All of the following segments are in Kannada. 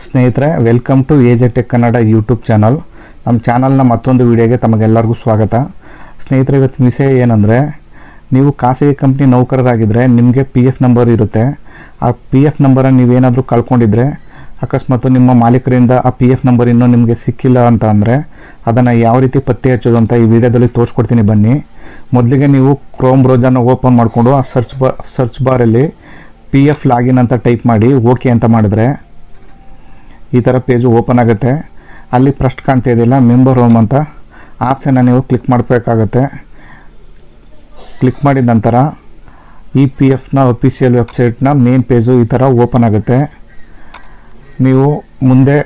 ಸ್ನೇಹಿತರೆ, welcome to AJ tech Kannada YouTube channel. ನಮ್ಮ ಚಾನಲ್ನ ಮತ್ತೊಂದು ವಿಡಿಯೋಗೆ ತಮಗೆಲ್ಲರಿಗೂ ಸ್ವಾಗತ. ಸ್ನೇಹಿತರೆ, ಇವತ್ತಿನ ವಿಷಯ ಏನಂದರೆ, ನೀವು ಖಾಸಗಿ ಕಂಪ್ನಿ ನೌಕರರಾಗಿದ್ದರೆ ನಿಮಗೆ PF ನಂಬರ್ ಇರುತ್ತೆ. ಆ PF ನಂಬರನ್ನು ನೀವೇನಾದರೂ ಕಳ್ಕೊಂಡಿದ್ರೆ, ಅಕಸ್ಮಾತ್ ನಿಮ್ಮ ಮಾಲೀಕರಿಂದ ಆ PF ನಂಬರ್ ಇನ್ನೂ ನಿಮಗೆ ಸಿಕ್ಕಿಲ್ಲ ಅಂತ ಅಂದರೆ ಅದನ್ನು ಯಾವ ರೀತಿ ಪತ್ತೆ ಹಚ್ಚೋದು ಅಂತ ಈ ವಿಡಿಯೋದಲ್ಲಿ ತೋರಿಸ್ಕೊಡ್ತೀನಿ. ಬನ್ನಿ. ಮೊದಲಿಗೆ ನೀವು ಕ್ರೋಮ್ ಬ್ರೌಸರ್ನ ಓಪನ್ ಮಾಡಿಕೊಂಡು ಆ ಸರ್ಚ್ ಬಾರಲ್ಲಿ PF ಲಾಗಿನ್ ಅಂತ ಟೈಪ್ ಮಾಡಿ ಓಕೆ ಅಂತ ಮಾಡಿದ್ರೆ ಈ ಥರ ಪೇಜು ಓಪನ್ ಆಗುತ್ತೆ. ಅಲ್ಲಿ ಫಸ್ಟ್ ಕಾಣ್ತಾ ಇದೆಯಲ್ಲ ಮೆಂಬರ್ ಹೋಮ್ ಅಂತ ಆಪ್ಷನ್ನ ನೀವು ಕ್ಲಿಕ್ ಮಾಡಬೇಕಾಗತ್ತೆ. ಕ್ಲಿಕ್ ಮಾಡಿದ ನಂತರ ಈ PFನ ಅಫಿಷಿಯಲ್ ವೆಬ್ಸೈಟ್ನ ಮೇನ್ ಪೇಜು ಈ ಥರ ಓಪನ್ ಆಗುತ್ತೆ. ನೀವು ಮುಂದೆ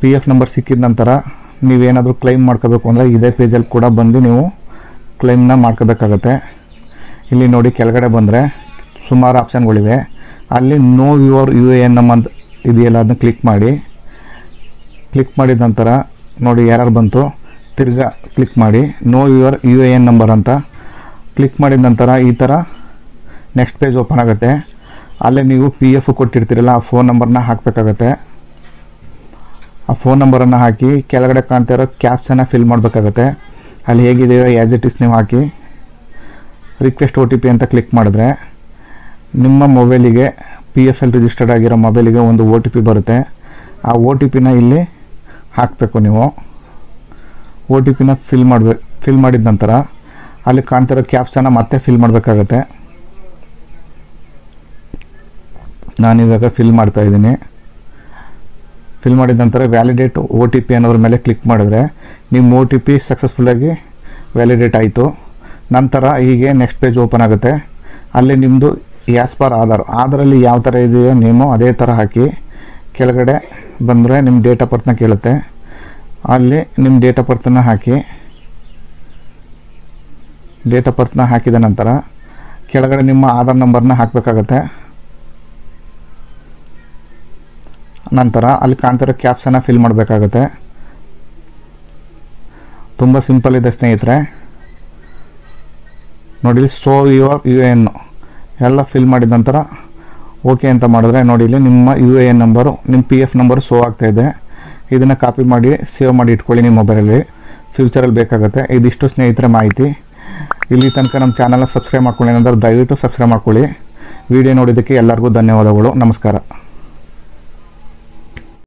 PF ನಂಬರ್ ಸಿಕ್ಕಿದ ನಂತರ ನೀವೇನಾದರೂ ಕ್ಲೈಮ್ ಮಾಡ್ಕೋಬೇಕು ಅಂದರೆ ಇದೇ ಪೇಜಲ್ಲಿ ಕೂಡ ಬಂದು ನೀವು ಕ್ಲೈಮ್ನ ಮಾಡ್ಕೋಬೇಕಾಗತ್ತೆ. ಇಲ್ಲಿ ನೋಡಿ, ಕೆಳಗಡೆ ಬಂದರೆ ಸುಮಾರು ಆಪ್ಷನ್ಗಳಿವೆ. ಅಲ್ಲಿ ನೋ ಯುವರ್ UAN ನಂಬರ್ ಇದೆಯಲ್ಲ, ಅದನ್ನ ಕ್ಲಿಕ್ ಮಾಡಿ. ಕ್ಲಿಕ್ ಮಾಡಿದ ನಂತರ ನೋಡಿ ಯಾರು ಬಂತು, ತಿರ್ಗಾ ಕ್ಲಿಕ್ ಮಾಡಿ ನೋ ಯುವರ್ UAN ನಂಬರ್ ಅಂತ ಕ್ಲಿಕ್ ಮಾಡಿದ ನಂತರ ಈ ಥರ ನೆಕ್ಸ್ಟ್ ಪೇಜ್ ಓಪನ್ ಆಗುತ್ತೆ. ಅಲ್ಲೇ ನೀವು PF ಕೊಟ್ಟಿರ್ತೀರಲ್ಲ ಆ ಫೋನ್ ನಂಬರ್ನ ಹಾಕಬೇಕಾಗತ್ತೆ. ಆ ಫೋನ್ ನಂಬರನ್ನು ಹಾಕಿ ಕೆಳಗಡೆ ಕಾಣ್ತಾ ಇರೋ ಕ್ಯಾಪ್ಷನ್ನ ಫಿಲ್ ಮಾಡಬೇಕಾಗತ್ತೆ. ಅಲ್ಲಿ ಹೇಗಿದೆಯೋ ಆ್ಯಸ್ ಇಟ್ ಇಸ್ ನೀವು ಹಾಕಿ ರಿಕ್ವೆಸ್ಟ್ OTP ಅಂತ ಕ್ಲಿಕ್ ಮಾಡಿದ್ರೆ ನಿಮ್ಮ ಮೊಬೈಲಿಗೆ PFL ರಿಜಿಸ್ಟರ್ಡ್ ಆಗಿರೋ ಮೊಬೈಲಿಗೆ ಒಂದು OTP ಬರುತ್ತೆ. ಆ OTPನ ಇಲ್ಲಿ ಹಾಕಬೇಕು. ನೀವು OTPನ ಫಿಲ್ ಮಾಡಿದ ನಂತರ ಅಲ್ಲಿ ಕಾಣ್ತಿರೋ ಕ್ಯಾಪ್ಷನ್ನ ಮತ್ತೆ ಫಿಲ್ ಮಾಡಬೇಕಾಗತ್ತೆ. ನಾನಿವಾಗ ಫಿಲ್ ಮಾಡ್ತಾ ಇದ್ದೀನಿ. ಫಿಲ್ ಮಾಡಿದ ನಂತರ ವ್ಯಾಲಿಡೇಟ್ OTP ಅನ್ನೋದ್ರ ಮೇಲೆ ಕ್ಲಿಕ್ ಮಾಡಿದ್ರೆ ನಿಮ್ಮ OTP ಸಕ್ಸಸ್ಫುಲ್ಲಾಗಿ ವ್ಯಾಲಿಡೇಟ್ ಆಯಿತು. ನಂತರ ಹೀಗೆ ನೆಕ್ಸ್ಟ್ ಪೇಜ್ ಓಪನ್ ಆಗುತ್ತೆ. ಅಲ್ಲಿ ನಿಮ್ಮದು ಆ್ಯಸ್ ಪರ್ ಆಧಾರಲ್ಲಿ ಯಾವ ಥರ ಇದೆಯೋ ನೇಮು ಅದೇ ಥರ ಹಾಕಿ ಕೆಳಗಡೆ ಬಂದರೆ ನಿಮ್ಮ ಡೇಟ್ ಆಫ್ ಬರ್ತನ್ನ ಕೇಳುತ್ತೆ. ಅಲ್ಲಿ ನಿಮ್ಮ ಡೇಟ್ ಆಫ್ ಬರ್ತನ್ನ ಹಾಕಿ. ಡೇಟ್ ಆಫ್ ಬರ್ತನ್ನ ಹಾಕಿದ ನಂತರ ಕೆಳಗಡೆ ನಿಮ್ಮ ಆಧಾರ್ ನಂಬರ್ನ ಹಾಕಬೇಕಾಗತ್ತೆ. ನಂತರ ಅಲ್ಲಿ ಕಾಣ್ತಿರೋ ಕ್ಯಾಪ್ಷನ್ನ ಫಿಲ್ ಮಾಡಬೇಕಾಗತ್ತೆ. ತುಂಬ ಸಿಂಪಲ್ ಇದೆ ಸ್ನೇಹಿತರೆ. ನೋಡಿ, ಶೋ ಯುವರ್ UAN ಎಲ್ಲ ಫಿಲ್ ಮಾಡಿದ ನಂತರ ಓಕೆ ಅಂತ ಮಾಡಿದ್ರೆ ನೋಡಿ, ಇಲ್ಲಿ ನಿಮ್ಮ UAN ನಂಬರು, ನಿಮ್ಮ PF ನಂಬರು ಶೋ ಆಗ್ತಾಯಿದೆ. ಇದನ್ನು ಕಾಪಿ ಮಾಡಿ ಸೇವ್ ಮಾಡಿ ಇಟ್ಕೊಳ್ಳಿ ನಿಮ್ಮ ಮೊಬೈಲಲ್ಲಿ. ಫ್ಯೂಚರಲ್ಲಿ ಬೇಕಾಗುತ್ತೆ. ಇದಿಷ್ಟು ಸ್ನೇಹಿತರೆ ಮಾಹಿತಿ. ಇಲ್ಲಿ ತನಕ ನಮ್ಮ ಚಾನಲ್ನ ಸಬ್ಸ್ಕ್ರೈಬ್ ಮಾಡ್ಕೊಳ್ಳಿ. ಏನಾದರೂ ದಯವಿಟ್ಟು ಸಬ್ಸ್ಕ್ರೈಬ್ ಮಾಡ್ಕೊಳ್ಳಿ. ವಿಡಿಯೋ ನೋಡಿದ್ದಕ್ಕೆ ಎಲ್ಲರಿಗೂ ಧನ್ಯವಾದಗಳು. ನಮಸ್ಕಾರ.